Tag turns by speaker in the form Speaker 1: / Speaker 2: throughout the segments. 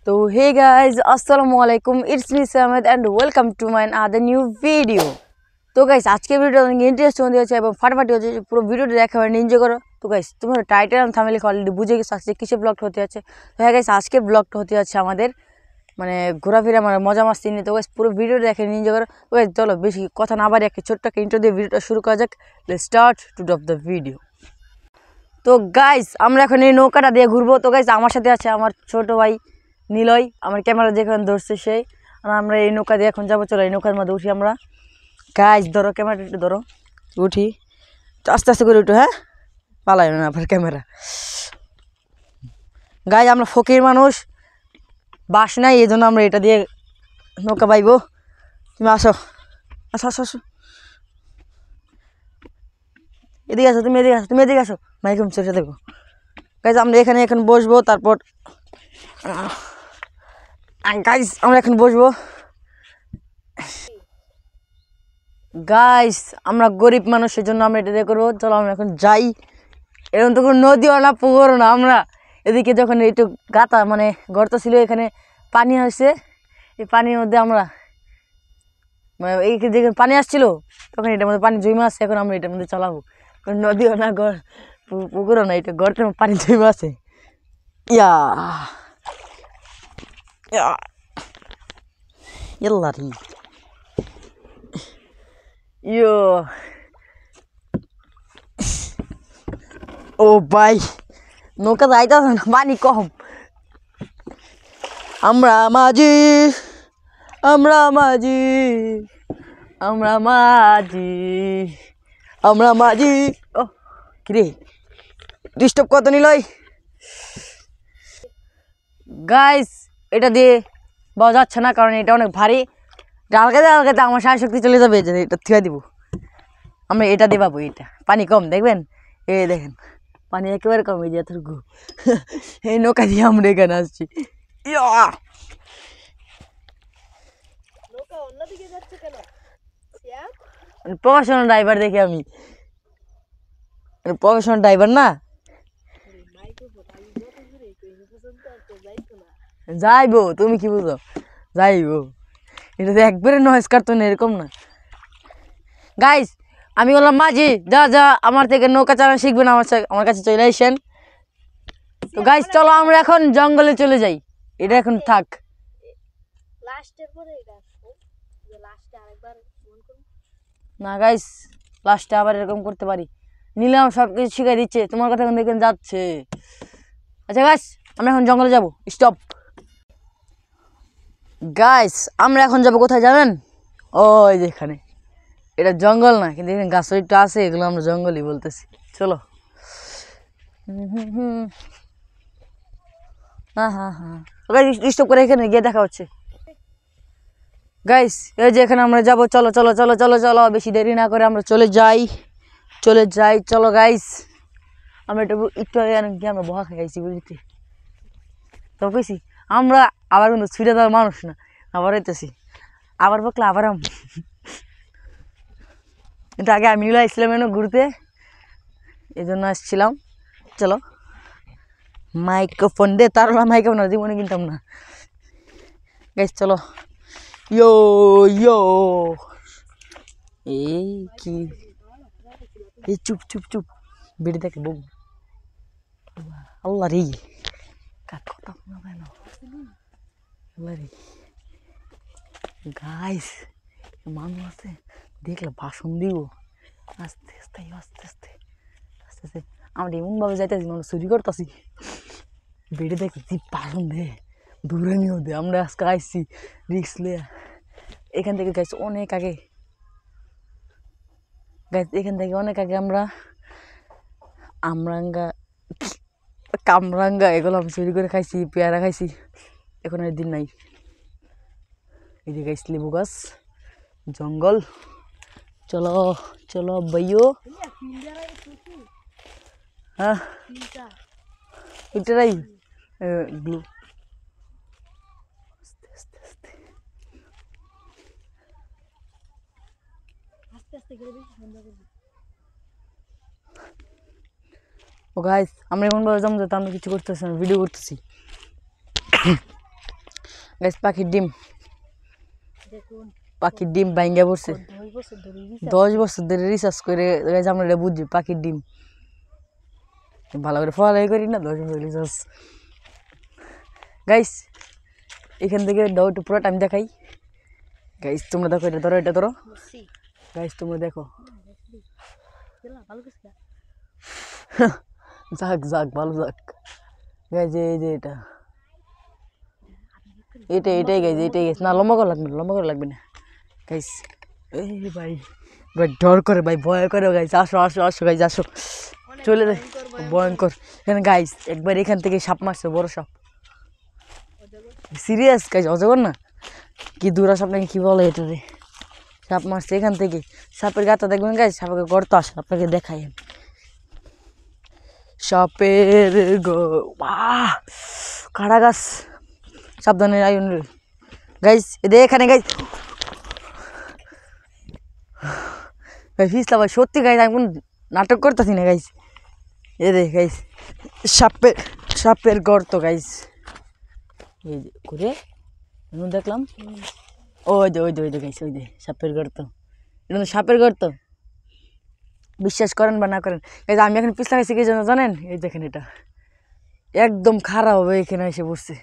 Speaker 1: तो hey guys, अस्सलामु अलैकुम, it's me Samid and welcome to my other new video. तो गाइस आज के वीडियो इंटरेस्ट होने আছে এবং ফাটাফাটি হচ্ছে পুরো ভিডিওটা দেখা আর এনজয় করো। তো গাইস তোমরা টাইটেল আর থাম্বনেল অলরেডি বুঝে গেছো আজকে কিসে ব্লগটা হতে আছে। তো হ্যাঁ গাইস আজকে ব্লগটা হতে আছে আমাদের মানে ঘোরাফেরা মানে মজা মাস্তি নিয়ে। তো গাইস পুরো ভিডিওটা দেখে এনজয় করো। তো গাইস চলো বেশি কথা না বাড়িয়ে একটা ছোট্ট একটা ইন্ট্রো দিয়ে ভিডিওটা শুরু করা যাক। Let's start to drop the video. তো গাইস আমরা এখন এই নৌকাটা দিয়ে ঘুরবো। তো গাইস আমার সাথে আছে আমার ছোট ভাই নীলয়, আমার ক্যামেরা যেখানে ধরছে সেই। আর আমরা এই নৌকা দিয়ে এখন যাবো, চলো এই নৌকার মধ্যে উঠি আমরা। গাইস ধরো ক্যামেরাটা একটু ধরো, উঠি আস্তে আস্তে করে উঠো, হ্যাঁ পালাই না আবার ক্যামেরা। গাইস আমরা ফকির মানুষ, বাস নাই, এই জন্য আমরা এটা দিয়ে নৌকা বাইবো। তুমি আসো আসো আসো আসো, এদিকে আসো, তুমি এদিকে আসো, তুমি এদিকে আসো, মাইকুম চলে দেখো। গাইস আমরা এখানে এখন বসবো, তারপর গাইস আমরা এখন বসবো। গাইস আমরা গরিব মানুষের জন্য আমরা এটা দিয়ে করবো। চলো আমরা এখন যাই। এরকম তো কোনো নদীও না পুকুরও না, আমরা এদিকে যখন একটু গাতা মানে গর্ত ছিল, এখানে পানি আসছে, এই পানির মধ্যে আমরা মানে এই যেখানে পানি আসছিল তখন এটার মধ্যে পানি জমে আসছে। এখন আমরা এটার মধ্যে চালাবো, কারণ নদীও না পুকুরও না, এটা গর্তের পানি জমে আছে। ইয়া Yellari. Yo. Oh ভাই নৌকা যাইতাছে না, পানি কম। আমরা মাঝি আমরা মাঝি আমরা মাঝি আমরা মাঝি। ও কিরে ডিস্টার্ব কত নিলই। গাইস এটা দিয়ে বাজা যাচ্ছে না, কারণ এটা অনেক ভারী। আলগাতে আলগাতে আমার সারা শক্তি চলে যাবে, যে এটা থুয়া দিব। আমরা এটা দিয়ে পাবো, এটা পানি কম দেখবেন, এই দেখেন পানি একেবারে কম, এই যে এতটুকু। এই নৌকা দিয়ে আমরা এখানে আসছি। প্রফেশনাল ড্রাইভার দেখি আমি, প্রফেশনাল ড্রাইভার না। যাইবো, তুমি কি বুঝো, যাইবো। এটা তো একবারে নয়েজ কাটতো না, এরকম না। গাইস আমি বললাম মাঝি, যা যা আমার থেকে নৌকা চালানো শিখবেন, আমার কাছে চলে আসেন। তো গাইস চলো আমরা এখন জঙ্গলে চলে যাই, এটা এখন থাক। না গাইস লাস্টে আবার এরকম করতে পারি। নিলাম সব কিছু শিখাই দিচ্ছে, তোমার কথা এখন দেখেন যাচ্ছে। আচ্ছা গাইস আমরা এখন জঙ্গলে যাব, স্টপ। গাইস আমরা এখন যাবো কোথায় জানেন? ওই যেখানে, এটা জঙ্গল না কিন্তু এখানে গাছ একটু আছে, এগুলো আমরা জঙ্গলই বলতেছি। চলো। হ্যাঁ হ্যাঁ হ্যাঁ গাইস স্টপ করে এখানে গিয়ে দেখা হচ্ছে। গাইস এই যে এখানে আমরা যাবো, চলো চলো চলো চলো চলো, বেশি দেরি না করে আমরা চলে যাই চলো গাইস। আমরা একটু আগে আমরা বহা খাইছি বুঝতে, তো কইছি আমরা আবার কিন্তু ছুটে দেওয়ার মানুষ না, আবার হইতেছি আবার বকলে আবার কিন্তু আগে আমি আসছিলাম এনে ঘুরতে, এই জন্য আসছিলাম। চলো মাইক্রোফোন দে, তার মাইক্রোফোন জীবনে কিনতাম না। গাইস চলো। ইয়ো ইয়ো এই কি, এই চুপ চুপ চুপ বেড়ে দেখে বউ। আল্লাহ রে কথা গাইস মানুষ আছে দেখলে ভাষণ দিব, আস্তে আস্তে আস্তে আস্তে আস্তে আস্তে। আমরা এমনভাবে যাইতেছি মানে চুরি করতেছি, বেড়ে দেখে যে ভাষণ দে দূরে নিয়েও দে। আমরা আজকে আসছি রিক্স লিয়ে, এখান থেকে গাইস অনেক আগে, গাইস এখান থেকে অনেক আগে আমরা কামরাঙ্গা এগুলো আমি চুরি করে খাইছি, পেয়ারা খাইছি, এখন আর দিন নাই। এই যে গাইস লেবু গাছ, জঙ্গল। চলো চলো ভাইও। হ্যাঁ এটাই গ্লু। আস্তে আস্তে আস্তে আস্তে আস্তে করে বেশি সুন্দর করবি। ও গাইস আমরা এমনভাবে জমতে, আমরা কিছু করতেছি না, ভিডিও করতেছি। গাইস পাখির ডিম ভাঙ্গা পড়ছে 10 বছর ধরে রিসার্চ করে গাইস আমরা এটা বুঝি পাখির ডিম ভালো করে ফলাই করি না 10 বছর রিসার্চ গাইস এখান থেকে দাও একটু পুরো টাইম দেখাই গাইস তোমরা দেখো এটা ধরো গাইস তোমরা দেখো যাক ভালো যাক গাইস এই যে এটাই গাইস না লম্বা করে লাগবে না গাইস এই ভাই ডর করে ভাই ভয় করে গাইস আসো গাইস আসো চলে যায় ভয়ঙ্কর এখানে গাইস একবার এখান থেকে সাপ মারছে বড় সাপ সিরিয়াস গাইস অজগর না কি দূরা সাপ নাকি কি বলে এটা রে সাপ মারছে এখান থেকে সাপের গাটা দেখবেন গাইস সাপের গর্ত আসে আপনাকে দেখাই সাপের কাড়া গাছ সাবধানে আইন গাইস এখানে গাইস ফিসলা ভাই সত্যি গাইস আমি কোন নাটক করতেছি না গাইস গাইস সাপের গর্ত গাইস এই যে করে দেখলাম ওই যে গাইস ওই যে সাপের গর্ত এটা তো সাপের গর্ত বিশ্বাস করেন বা না করেন গাইস আমি এখন পিছলা খাইছি কি জন্য জানেন এই দেখেন এটা একদম খারাপ হবে এখানে এসে বসছে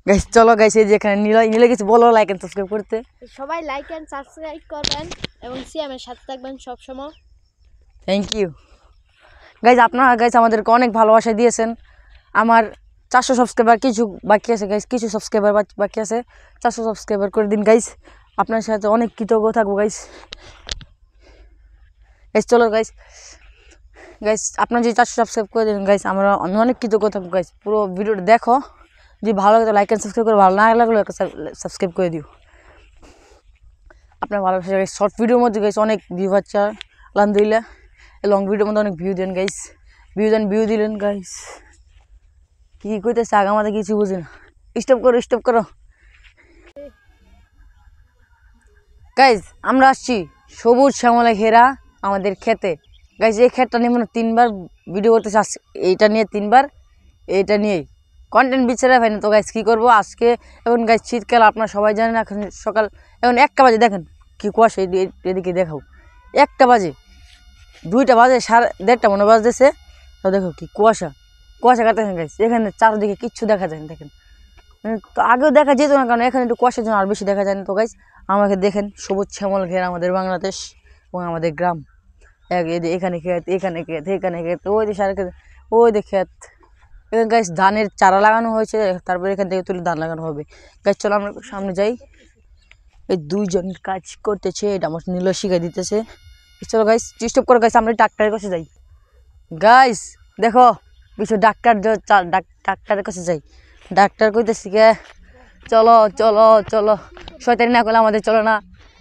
Speaker 1: গাইস চলো গাইস এই যে এখানে নিলে কিছু বলো লাইক এন্ড সাবস্ক্রাইব করতে
Speaker 2: সবাই লাইক এন্ড সাবস্ক্রাইব করবেন এবং সিএমের সাথে থাকবেন সব সময়
Speaker 1: থ্যাংক ইউ গাইস আপনারা গাইস আমাদেরকে অনেক ভালোবাসা দিয়েছেন আমার 400 সাবস্ক্রাইবার কিছু বাকি আছে গাইস কিছু সাবস্ক্রাইবার বাকি আছে 400 সাবস্ক্রাইবার করে দিন গাইস আপনার সাথে অনেক কৃতজ্ঞ থাকবো গাইস চলো গাইস আপনারা যদি 400 সাবস্ক্রাইব করে দিন গাইস আমি অনেক কৃতজ্ঞ থাকবো গাইস পুরো ভিডিওটা দেখো যদি ভালো লাগে তো লাইক এন্ড সাবস্ক্রাইব করে ভালো না লাগলে সাবস্ক্রাইব করে দিও আপনার ভালোবাসা গাইস শর্ট ভিডিওর মধ্যে গাইস অনেক ভিউ হচ্ছে আলহামদুলিল্লাহ লং ভিডিওর মধ্যে অনেক ভিউ দেন গাইস ভিউ দিলেন গাইস কি কইতেছে আগে আমাদের কিছু বুঝি না স্টপ করো গাইস আমরা আসছি সবুজ শ্যামলা ঘেরা আমাদের খেতে গাইস এই ক্ষেতটা নিয়ে মানে 3বার ভিডিও করতেছে এইটা নিয়ে 3বার এইটা নিয়েই কন্টেন্ট বিচারে ভাই না তো গাইস কী করবো আজকে এখন গাইস শীতকাল আপনারা সবাই জানেন এখন সকাল এখন 1টা বাজে দেখেন কি কুয়াশা এদিকে দেখাও 1টা বাজে 2টা বাজে 1:30 মনে বাজতেছে তো দেখো কি কুয়াশা কাটতেছেন গাইস এখানে চারদিকে কিচ্ছু দেখা যায় না দেখেন তো আগেও দেখা যেত না কারণ এখানে একটু কুয়াশার জন্য আর বেশি দেখা যায় না তো গাইস আমাকে দেখেন সবুজ শ্যামল ঘেরা আমাদের বাংলাদেশ এবং আমাদের গ্রাম এখানে ক্ষেত ওই যে সার ক্ষেত ওই যে ক্ষেত এখানে গাইস ধানের চারা লাগানো হয়েছে তারপরে এখান থেকে তুলে ধান লাগানো হবে গাইস চলো আমরা সামনে যাই এই 2জন কাজ করতেছে এটা আমার নীল শিখাই দিতেছে চলো গাইস স্টপ করো গাইস আমরা ডাক্তারের কাছে যাই গাইস দেখো কিছু ডাক্তারের কাছে যাই ডাক্তার কইতেছি কে চলো শয়তানি না করলে আমাদের চলো না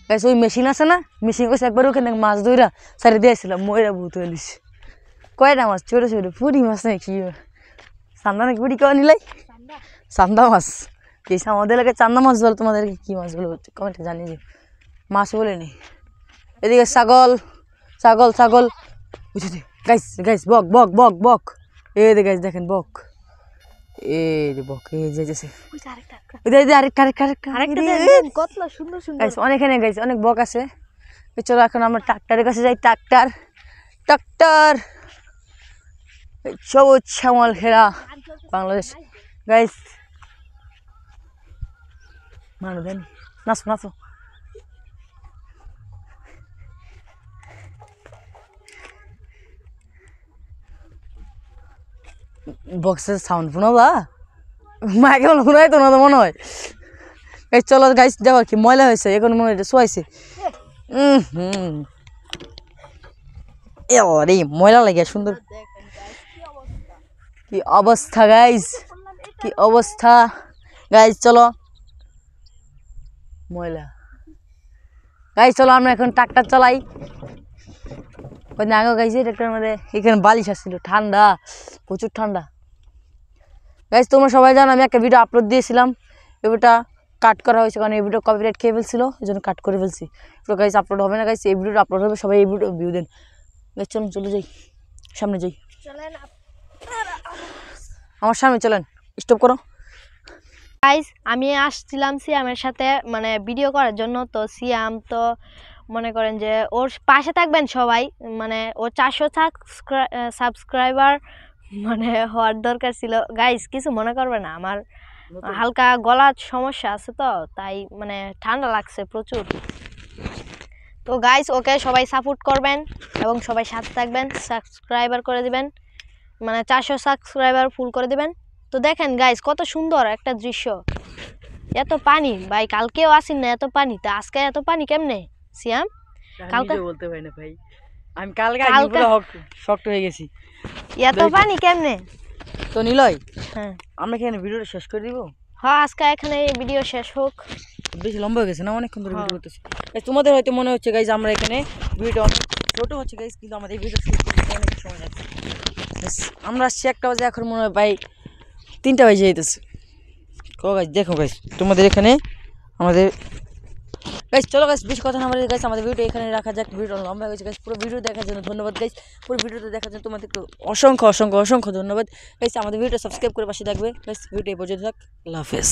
Speaker 1: গাইস ওই মেশিন আছে না মেশিন কইছে একবার ওখানে মাছ ধইরা সারি দিয়েছিলাম ময়রা ভূত হইলিস কয়টা মাছ ছোট পুরি মাছ নাকি চান্দা নাকি পুরি কেউ নিলাই চান্দা মাছ এই আমাদের এলাকায় চান্দা মাছ বলো তোমাদেরকে কি মাছ বলো কমেন্টে জানিয়ে যে মাছ বলে নি এদিকে ছাগল বুঝলি গাইস বক এই যে গাইস দেখেন বক এই যে বক এই যাইতেছে আরেকটা
Speaker 2: কতলা সুন্দর
Speaker 1: গাইস অনেকখানে গাইস অনেক বক আছে চলো এখন আমরা ট্রাক্টরের কাছে যাই ট্রাক্টর সবুজ শ্যামল ঘেরা বাংলাদেশ গাইস মানো দেন নাচো বক্সের সাউন্ড শোনাবা মাইকে শোনাই তো না তো মনে হয় এই চলো গাইস দেখো কি ময়লা হয়েছে এখন মনে হয় শোয়াইছে রে ময়লা লাগে সুন্দর কি অবস্থা গাইস চলো ময়লা গাইস চলো আমরা এখন ট্রাক্টর চালাই ওই আগে গাইছি ট্রাক্টরের মধ্যে এখানে বালিশ আসছিল ঠান্ডা প্রচুর ঠান্ডা গাইস তোমরা সবাই জানো আমি একটা ভিডিও আপলোড দিয়েছিলাম এই ভিডিওটা কাট করা হয়েছে কারণ এই ভিডিও কপিরাইট খেয়ে ফেলছিল এই জন্য কাট করে ফেলছি তো গাইস আপলোড হবে না গাইস এই ভিডিওটা আপলোড হবে সবাই এই ভিডিও ভিউ দেন গাইস চলে যাই সামনে যাই আমার সামনে চলেন স্টপ করো
Speaker 2: গাইস আমি আসছিলাম সিয়ামের সাথে মানে ভিডিও করার জন্য। তো সিয়াম তো মনে করেন যে ওর পাশে থাকবেন সবাই, মানে ওর 400 সাবস্ক্রাইবার মানে হওয়ার দরকার ছিল। গাইস কিছু মনে করবে না, আমার হালকা গলার সমস্যা আছে তো তাই মানে ঠান্ডা লাগছে প্রচুর। তো গাইস ওকে সবাই সাপোর্ট করবেন এবং সবাই সাথে থাকবেন, সাবস্ক্রাইবার করে দিবেন, মানে 400 সাবস্ক্রাইবার ফুল করে দিবেন। তো দেখেন গাইস কত সুন্দর একটা দৃশ্য, এত পানি ভাই, কালকেও আসেন না এত পানি, তা আজকে এত পানি কেমনে সিয়াম? কালকে
Speaker 1: বলতে পারি না ভাই, আমি কালকে পুরো শক্ত হয়ে গেছি।
Speaker 2: এত পানি কেমনে?
Speaker 1: তো নিলয়,
Speaker 2: হ্যাঁ
Speaker 1: আমরা এখানে ভিডিওটা শেষ করে দিব।
Speaker 2: হ্যাঁ আজকে এখানে ভিডিও শেষ হোক।
Speaker 1: বেশি লম্বা হয়ে গেছে না, অনেকক্ষণ ধরে ভিডিও করতেছি। তোমাদের হয়তো মনে হচ্ছে গাইজ আমরা এখানে ভিডিও অনেক ছোট হচ্ছে গাইজ, কিন্তু আমাদের ভিডিও শুট করতে অনেক সময় লাগছে। আমরা আসছি 1টা বাজে, এখন মনে হয় ভাই 3টা বাজে যেতেছে। গাইজ দেখো গাইজ তোমাদের এখানে আমাদের গাইজ, চলো গাইজ বেশি কথা না বলে গাইজ আমাদের ভিডিও এখানে রাখা যাক। ভিডিও লম্বা হয়ে গেছে গাইজ, পুরো ভিডিও দেখার জন্য ধন্যবাদ গাইজ। পুরো ভিডিওটা দেখার জন্য তোমাদের অসংখ্য অসংখ্য অসংখ্য ধন্যবাদ গাইজ। আমাদের ভিডিওটা সাবস্ক্রাইব করে পাশে থাকবে গাইজ। ভিডিও এই পর্যন্ত থাক, আল্লাহ হাফেজ।